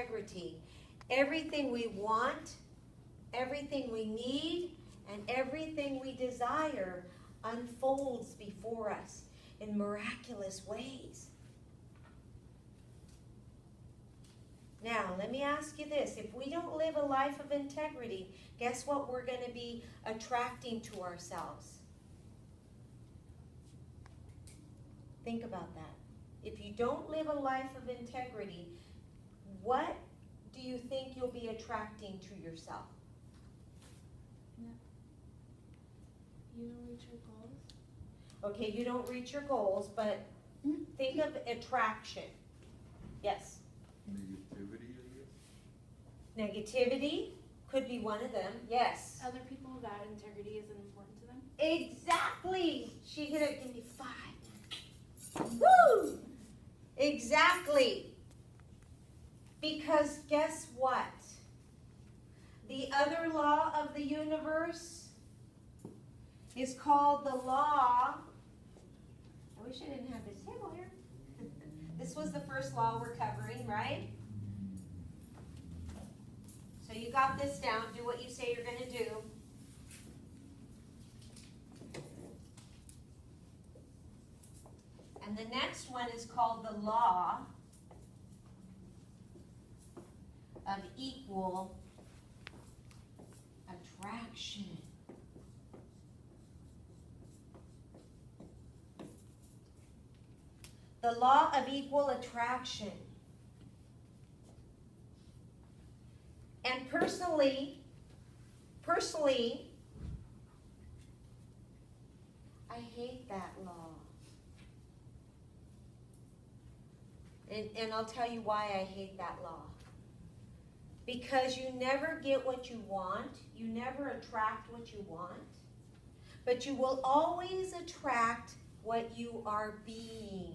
integrity, everything we want, everything we need, and everything we desire unfolds before us in miraculous ways. Now, let me ask you this. If we don't live a life of integrity, guess what we're going to be attracting to ourselves? Think about that. If you don't live a life of integrity, what do you think you'll be attracting to yourself? No. You don't reach your goals? Okay, you don't reach your goals, but think of attraction. Yes? Negativity, I guess. Negativity could be one of them. Yes. Other people that integrity isn't important to them? Exactly. She hit it. Give me 5. Woo! Exactly. Because guess what? The other law of the universe is called the law. I wish I didn't have this table here. This was the first law we're covering, right? So you got this down. Do what you say you're going to do. And the next one is called the law of equal attraction. The law of equal attraction. And personally, I hate that law. And I'll tell you why I hate that law. Because you never get what you want. You never attract what you want. But you will always attract what you are being.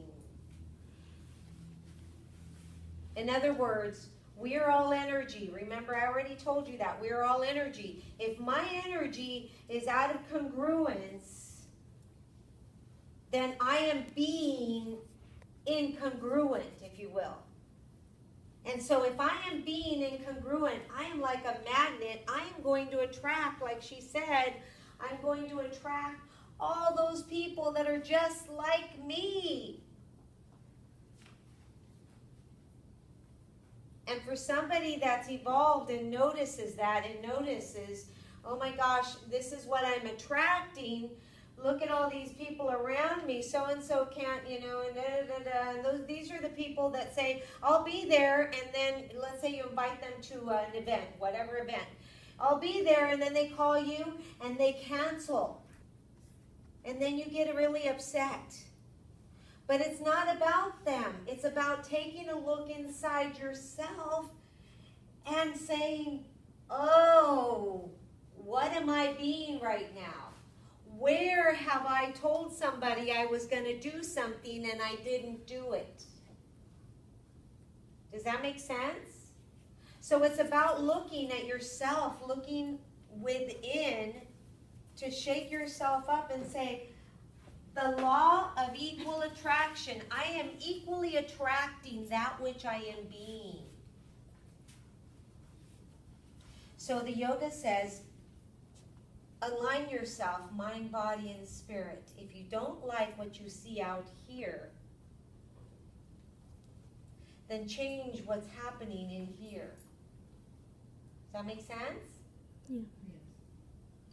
In other words, we are all energy. Remember, I already told you that. We are all energy. If my energy is out of congruence, then I am being incongruent, if you will. And so if I am being incongruent, I am like a magnet. I am going to attract, like she said, I'm going to attract all those people that are just like me. And for somebody that's evolved and notices that and notices, oh my gosh, this is what I'm attracting. Look at all these people around me. So-and-so can't, and and these are the people that say, I'll be there, and then let's say you invite them to an event, whatever event. I'll be there, and then they call you, and they cancel. And then you get really upset. But it's not about them. It's about taking a look inside yourself and saying, oh, what am I being right now? Where have I told somebody I was going to do something and I didn't do it? Does that make sense? So it's about looking at yourself, looking within to shake yourself up and say, the law of equal attraction. I am equally attracting that which I am being. So the yoga says, align yourself, mind, body, and spirit. If you don't like what you see out here, then change what's happening in here. Does that make sense? Yeah.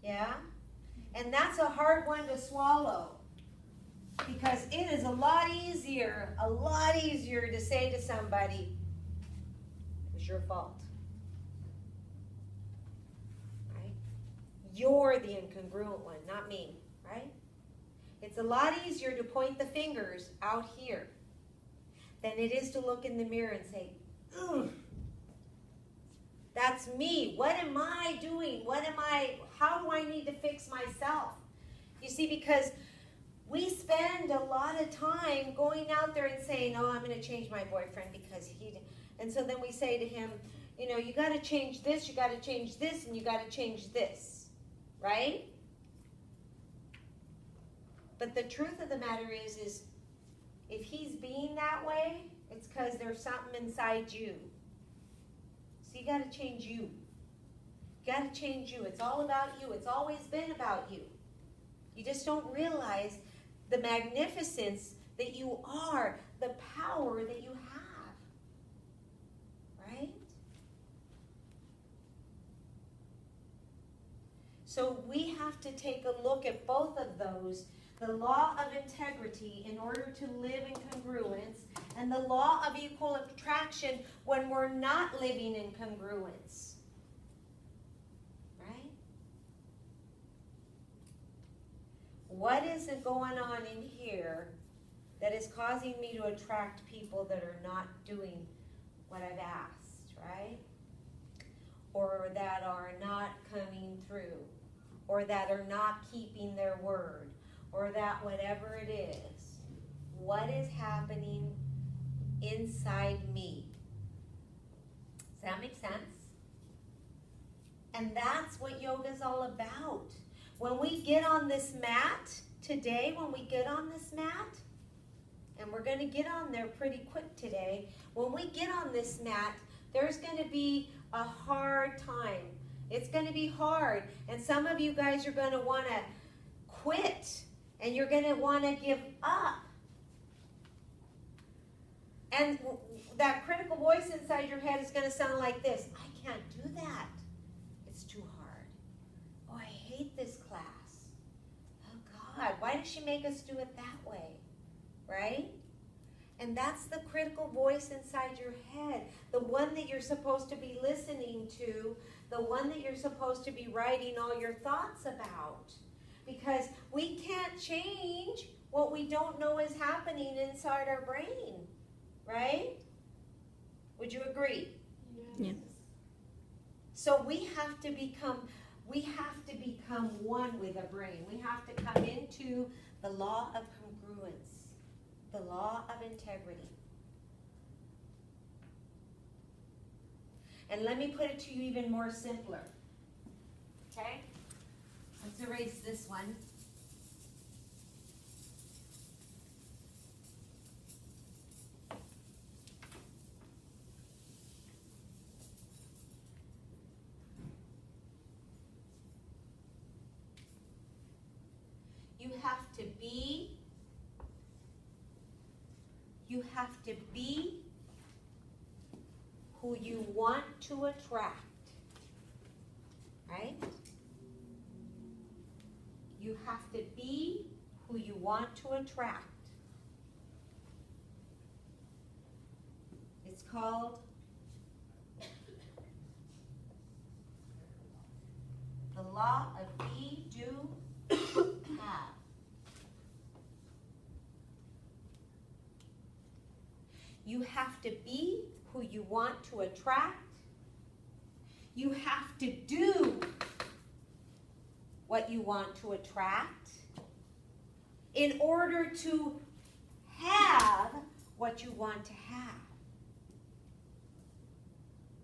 Yeah? And that's a hard one to swallow. Because it is a lot easier to say to somebody, it was your fault. Right? You're the incongruent one, not me, right? It's a lot easier to point the fingers out here than it is to look in the mirror and say, ugh, that's me. What am I doing? How do I need to fix myself? You see, because we spend a lot of time going out there and saying, oh, I'm going to change my boyfriend because he... And so then we say to him, you got to change this, you got to change this, and you got to change this. Right? But the truth of the matter is if he's being that way, it's because there's something inside you So you got to change you. You got to change you. It's all about you. It's always been about you. You just don't realize the magnificence that you are, the power that you have. Right? So we have to take a look at both of those, the law of integrity in order to live in congruence, and the law of equal attraction when we're not living in congruence. Right? What is it going on in here that is causing me to attract people that are not doing what I've asked, right? Or that are not coming through, or that are not keeping their word, or that whatever it is. What is happening inside me? Does that make sense? And that's what yoga is all about. When we get on this mat today, when we get on this mat, and we're going to get on there pretty quick today, when we get on this mat, there's going to be a hard time. It's going to be hard. And some of you guys are going to want to quit. And you're going to want to give up. And that critical voice inside your head is going to sound like this. I can't do that. It's too hard. Oh, I hate this class. Oh, God, why does she make us do it that way? Right? And that's the critical voice inside your head. The one that you're supposed to be listening to. The one that you're supposed to be writing all your thoughts about. Because we can't change what we don't know is happening inside our brain. Right? Would you agree? Yes. Yeah. So we have to become one with the brain. We have to come into the law of congruence, the law of integrity. And let me put it to you even more simpler. Okay? Let's erase this one. You have to be who you want to attract. Right? You have to be who you want to attract. It's called the law of be, do, have. You have to be who you want to attract. You have to do what you want to attract in order to have what you want to have.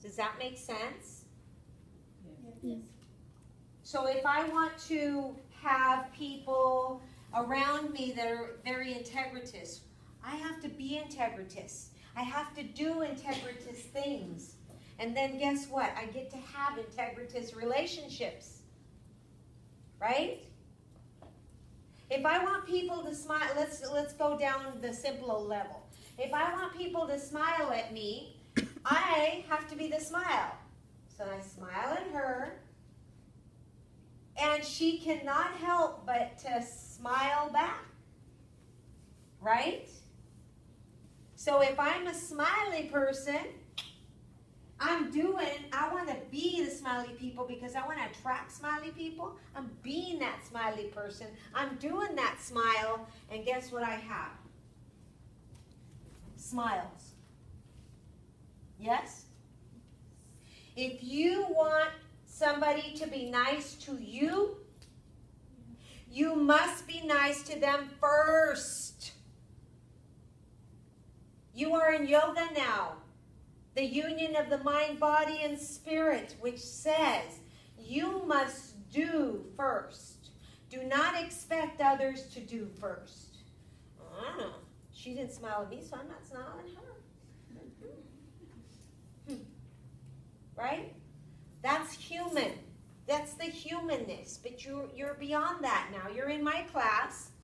Does that make sense? Yes. So if I want to have people around me that are very integritous, I have to be integritous. I have to do integritous things. And then guess what? I get to have integritous relationships. Right? If I want people to smile, let's go down the simpler level. If I want people to smile at me, I have to be the smile. So I smile at her, and she cannot help but to smile back. Right? So if I'm a smiley person, I want to be the smiley people because I want to attract smiley people. I'm being that smiley person. I'm doing that smile, and guess what I have? Smiles. Yes? If you want somebody to be nice to you, you must be nice to them first. You are in yoga now. The union of the mind, body, and spirit, which says you must do first. Do not expect others to do first. She didn't smile at me, so I'm not smiling at her. That's human. That's the humanness. But you're beyond that now. You're in my class.